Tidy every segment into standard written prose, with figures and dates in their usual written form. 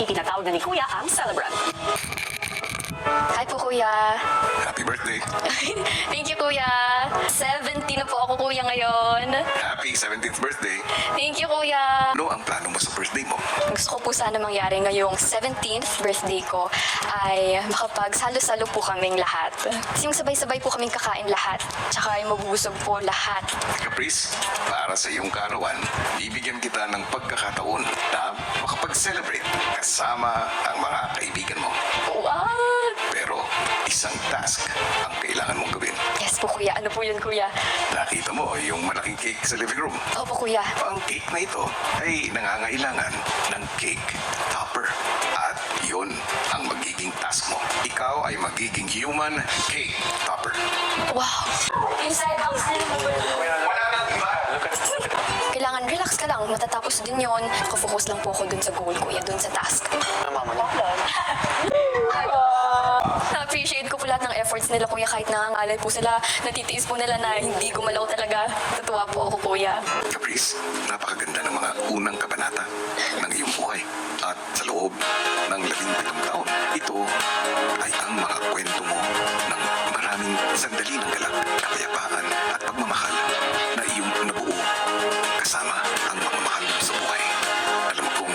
itinatawag na ni Kuya ang celebrant. Hi po, Kuya. Happy birthday. Thank you, Kuya. 70 na po ako, Kuya, ngayon. Happy 17th birthday. Thank you, Kuya. Ano ang plano mo sa birthday mo? Gusto ko po sana mangyari ngayong 17th birthday ko ay makapagsalo-salo po kaming lahat. Kasi yung sabay-sabay po kaming kakain lahat. Tsaka yung mabubusog po lahat. Caprice, para sa iyong kaarawan, bibigyan kita ng pagkakataon na makapag-celebrate kasama ang mga kaibigan mo. Wow! Pero isang task ang kailangan mong gawin. Yes po, Kuya. Ano po yun, Kuya? Nakita mo yung malaking cake sa living room. Opo, Kuya. Ang cake na ito ay nangangailangan ng cake topper. At yun ang magiging task mo. Ikaw ay magiging human cake topper. Wow! Inside house na Kailangan relax ka lang. Matatapos din yun. Nakafocus lang po ako dun sa goal, Kuya. Dun sa task. Na-appreciate ko po lahat ng efforts nila, Kuya. Kahit nangangalay po sila, natitiis po nila na hindi gumalaw talaga. Natuwa po ako, Kuya. Caprice, napakaganda ng mga unang kabanata ng iyong buhay. At sa loob ng 17 taon, ito ay ang mga kwento mo ng maraming sandali ng galak, kapayapaan at pagmamahal na iyong nabuo kasama ang mga mahal mo sa buhay. Alam kong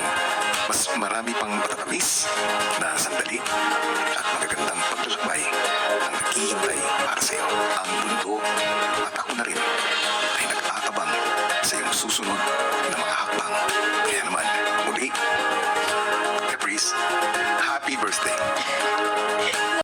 mas marami pang matatamis na sandali at magagandang paglalakbay ang naghihintay para sa iyo. Ang mundo at ako na rin ay nag-aabang sa iyong susunod na mga hakbang. Kaya naman, muli, Caprice, happy birthday!